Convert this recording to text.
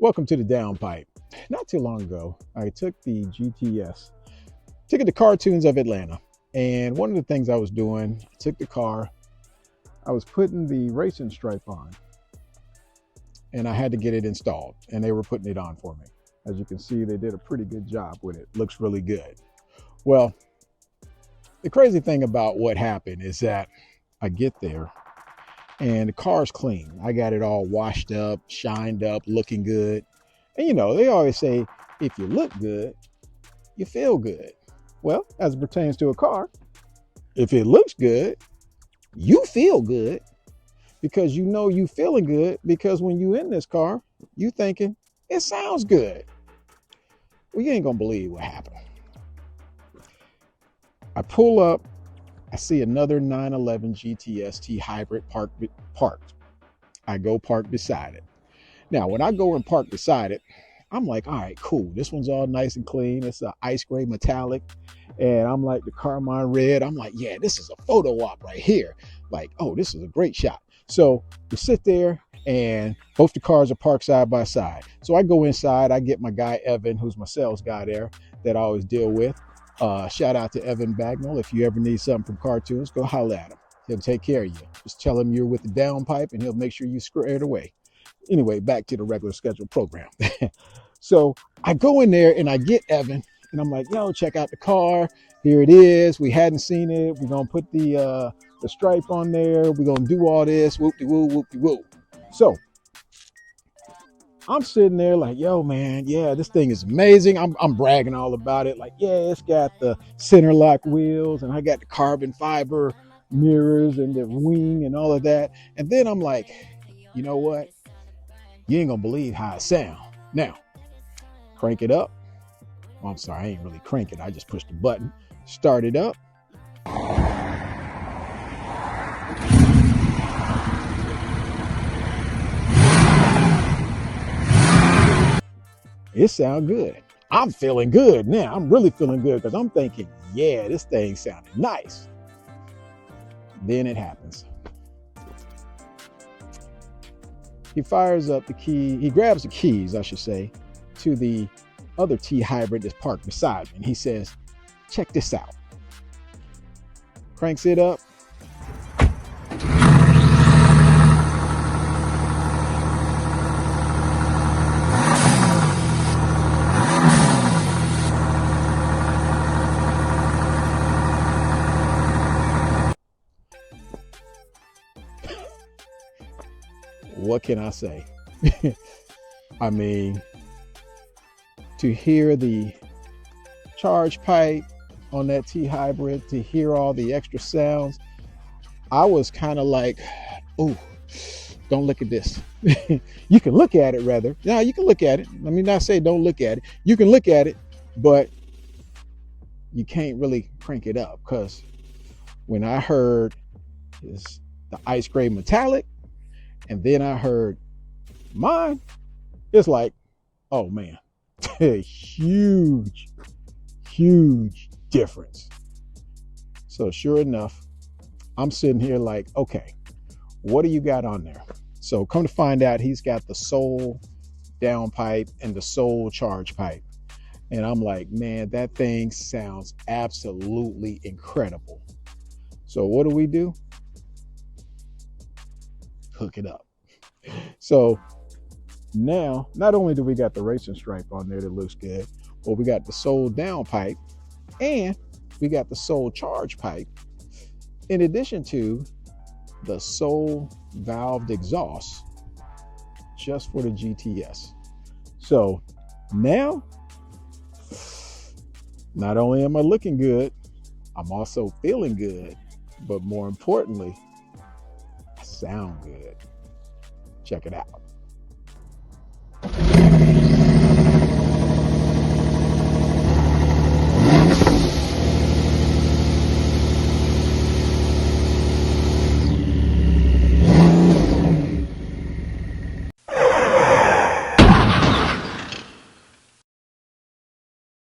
Welcome to the Downpipe. Not too long ago, I took the GTS, took it to Cartoons of Atlanta. And one of the things I was doing, I took the car, I was putting the racing stripe on, and I had to get it installed, and they were putting it on for me. As you can see, they did a pretty good job with it. Looks really good. Well, the crazy thing about what happened is that I get there and the car's clean. I got it all washed up, shined up, looking good. And you know, they always say, if you look good, you feel good. Well, as it pertains to a car, if it looks good, you feel good because you know you feeling good because when you in this car, you thinking it sounds good. Well, you ain't gonna believe what happened. I pull up, I see another 911 GTST hybrid parked. I go park beside it. Now, when I go and park beside it, I'm like, all right, cool. This one's all nice and clean. It's an ice gray metallic. And I'm like, the Carmine red. I'm like, yeah, this is a photo op right here. Like, oh, this is a great shot. So we sit there and both the cars are parked side by side. So I go inside, I get my guy, Evan, who's my sales guy there that I always deal with. Shout out to Evan Bagnall. If you ever need something from Cartoons, go holler at him. He'll take care of you. Just tell him you're with the Downpipe and he'll make sure you square it away. Anyway, back to the regular scheduled program. So I go in there and I get Evan and I'm like, yo, check out the car. Here it is. We hadn't seen it. We're going to put the stripe on there. We're going to do all this. Whoop-de-woo, whoop-de-woo. So I'm sitting there like, yo, man, yeah, this thing is amazing. I'm bragging all about it. Like, yeah, it's got the center lock wheels and I got the carbon fiber mirrors and the wing and all of that. And then I'm like, you know what? You ain't gonna believe how it sounds. Now, crank it up. Oh, I'm sorry, I ain't really crank it. I just pushed the button, start it up. It sounds good. I'm feeling good now. I'm really feeling good because I'm thinking, yeah, this thing sounded nice. Then it happens. He fires up the key. He grabs the keys, I should say, to the other T hybrid that's parked beside me. And he says, check this out. Cranks it up. What can I say? I mean, to hear the charge pipe on that T hybrid, to hear all the extra sounds, I was kind of like, oh, don't look at this. You can look at it rather. Yeah, you can look at it. Let me not say don't look at it. You can look at it, but you can't really crank it up because when I heard is the ice gray metallic, and then I heard mine, it's like, oh man, huge, huge difference. So sure enough, I'm sitting here like, okay, what do you got on there? So come to find out, he's got the Soul downpipe and the Soul charge pipe. And I'm like, man, that thing sounds absolutely incredible. So what do? Hook it up. So now, not only do we got the racing stripe on there that looks good, but we got the Soul downpipe and we got the Soul charge pipe, in addition to the Soul valved exhaust just for the GTS. So now, not only am I looking good, I'm also feeling good, but more importantly, I sound good. Check it out.